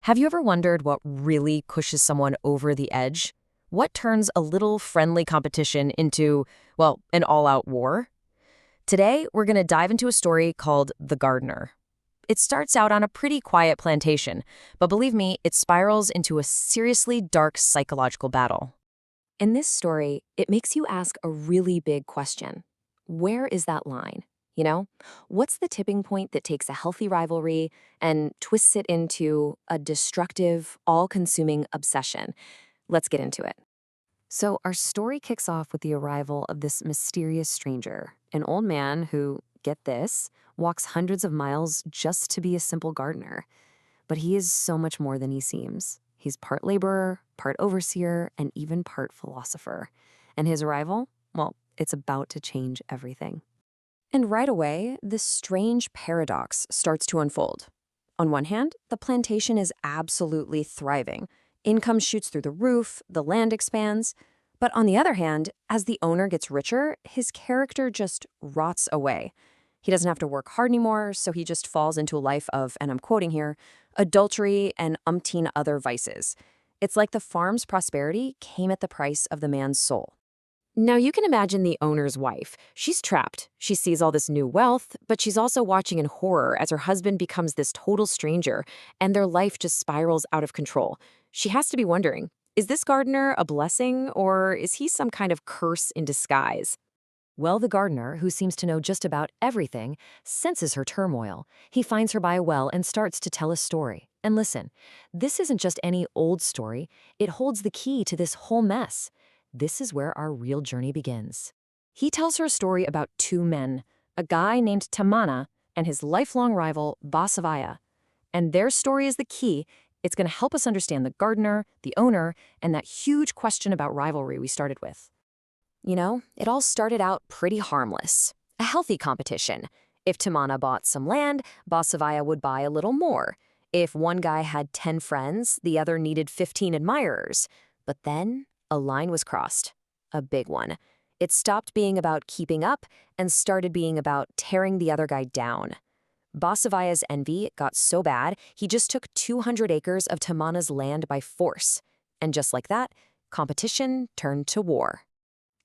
Have you ever wondered what really pushes someone over the edge? What turns a little friendly competition into, well, an all-out war? Today, we're going to dive into a story called The Gardener. It starts out on a pretty quiet plantation, but believe me, it spirals into a seriously dark psychological battle. In this story, it makes you ask a really big question. Where is that line? You know, what's the tipping point that takes a healthy rivalry and twists it into a destructive, all-consuming obsession? Let's get into it. So our story kicks off with the arrival of this mysterious stranger, an old man who, get this, walks hundreds of miles just to be a simple gardener. But he is so much more than he seems. He's part laborer, part overseer, and even part philosopher. And his arrival, well, it's about to change everything. And right away, this strange paradox starts to unfold. On one hand, the plantation is absolutely thriving. Income shoots through the roof, the land expands. But on the other hand, as the owner gets richer, his character just rots away. He doesn't have to work hard anymore, so he just falls into a life of, and I'm quoting here, adultery and umpteen other vices. It's like the farm's prosperity came at the price of the man's soul. Now you can imagine the owner's wife. She's trapped. She sees all this new wealth, but she's also watching in horror as her husband becomes this total stranger, and their life just spirals out of control. She has to be wondering, is this gardener a blessing, or is he some kind of curse in disguise? Well, the gardener, who seems to know just about everything, senses her turmoil. He finds her by a well and starts to tell a story. And listen, this isn't just any old story. It holds the key to this whole mess. This is where our real journey begins. He tells her a story about two men, a guy named Tammanna and his lifelong rival, Basavaiah. And their story is the key. It's going to help us understand the gardener, the owner, and that huge question about rivalry we started with. You know, it all started out pretty harmless. A healthy competition. If Tammanna bought some land, Basavaiah would buy a little more. If one guy had 10 friends, the other needed 15 admirers. But then a line was crossed. A big one. It stopped being about keeping up and started being about tearing the other guy down. Basavaiah's envy got so bad, he just took 200 acres of Tammanna's land by force. And just like that, competition turned to war.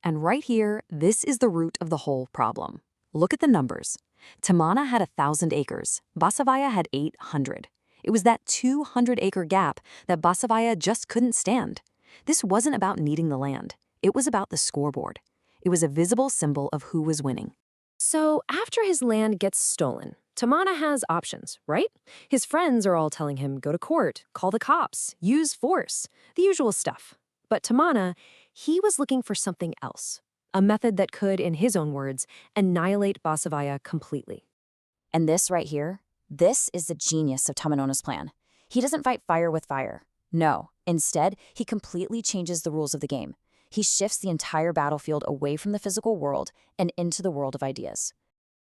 And right here, this is the root of the whole problem. Look at the numbers. Tammanna had 1,000 acres. Basavaiah had 800. It was that 200-acre gap that Basavaiah just couldn't stand. This wasn't about needing the land. It was about the scoreboard. It was a visible symbol of who was winning. So after his land gets stolen, Tammanna has options, right? His friends are all telling him, go to court, call the cops, use force, the usual stuff. But Tammanna, he was looking for something else, a method that could, in his own words, annihilate Basavaiah completely. And this right here, this is the genius of Tammanna's plan. He doesn't fight fire with fire. No, instead, he completely changes the rules of the game. He shifts the entire battlefield away from the physical world and into the world of ideas.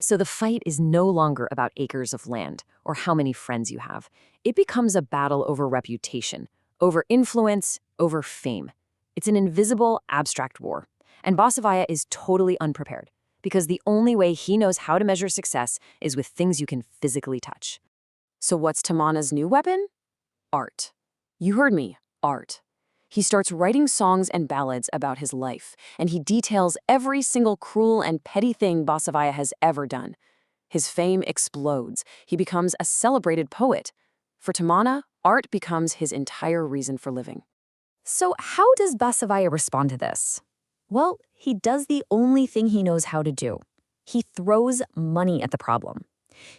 So the fight is no longer about acres of land or how many friends you have. It becomes a battle over reputation, over influence, over fame. It's an invisible, abstract war. And Basavaiah is totally unprepared because the only way he knows how to measure success is with things you can physically touch. So what's Tammanna's new weapon? Art. You heard me, art. He starts writing songs and ballads about his life, and he details every single cruel and petty thing Basavaiah has ever done. His fame explodes. He becomes a celebrated poet. For Tammanna, art becomes his entire reason for living. So how does Basavaiah respond to this? Well, he does the only thing he knows how to do. He throws money at the problem.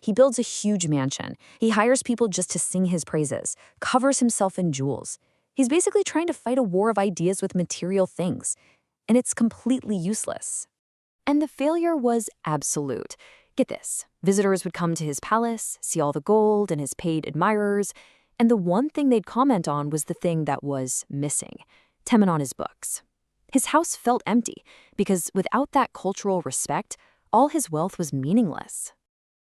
He builds a huge mansion. He hires people just to sing his praises, covers himself in jewels. He's basically trying to fight a war of ideas with material things. And it's completely useless. And the failure was absolute. Get this, visitors would come to his palace, see all the gold and his paid admirers, and the one thing they'd comment on was the thing that was missing, Tammanna's books. His house felt empty because without that cultural respect, all his wealth was meaningless.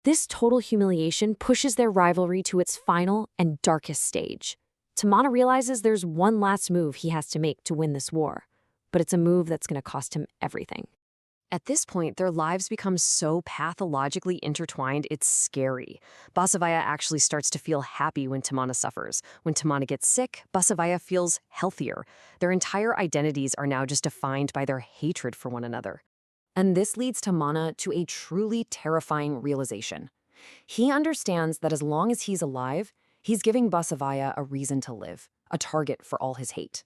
This total humiliation pushes their rivalry to its final and darkest stage. Tammanna realizes there's one last move he has to make to win this war, but it's a move that's going to cost him everything. At this point, their lives become so pathologically intertwined, it's scary. Basavaiah actually starts to feel happy when Tammanna suffers. When Tammanna gets sick, Basavaiah feels healthier. Their entire identities are now just defined by their hatred for one another. And this leads Tammanna to a truly terrifying realization. He understands that as long as he's alive, he's giving Basavaiah a reason to live, a target for all his hate.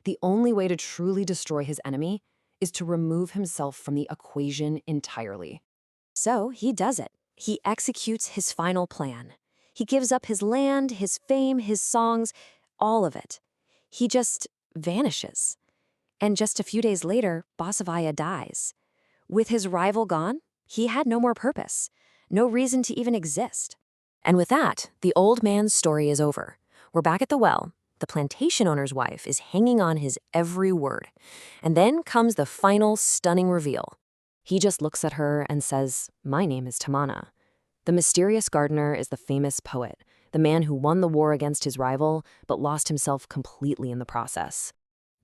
The only way to truly destroy his enemy is to remove himself from the equation entirely. So he does it. He executes his final plan. He gives up his land, his fame, his songs, all of it. He just vanishes. And just a few days later, Basavaiah dies. With his rival gone, he had no more purpose, no reason to even exist. And with that, the old man's story is over. We're back at the well. The plantation owner's wife is hanging on his every word. And then comes the final stunning reveal. He just looks at her and says, "My name is Tammanna." The mysterious gardener is the famous poet, the man who won the war against his rival, but lost himself completely in the process.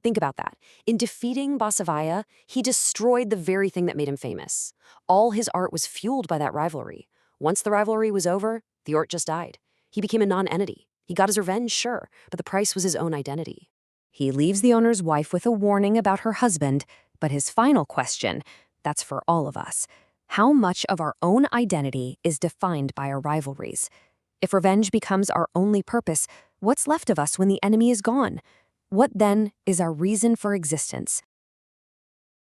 Think about that. In defeating Basavaiah, he destroyed the very thing that made him famous. All his art was fueled by that rivalry. Once the rivalry was over, the art just died. He became a non-entity. He got his revenge, sure, but the price was his own identity. He leaves the owner's wife with a warning about her husband, but his final question, that's for all of us. How much of our own identity is defined by our rivalries? If revenge becomes our only purpose, what's left of us when the enemy is gone? What then is our reason for existence?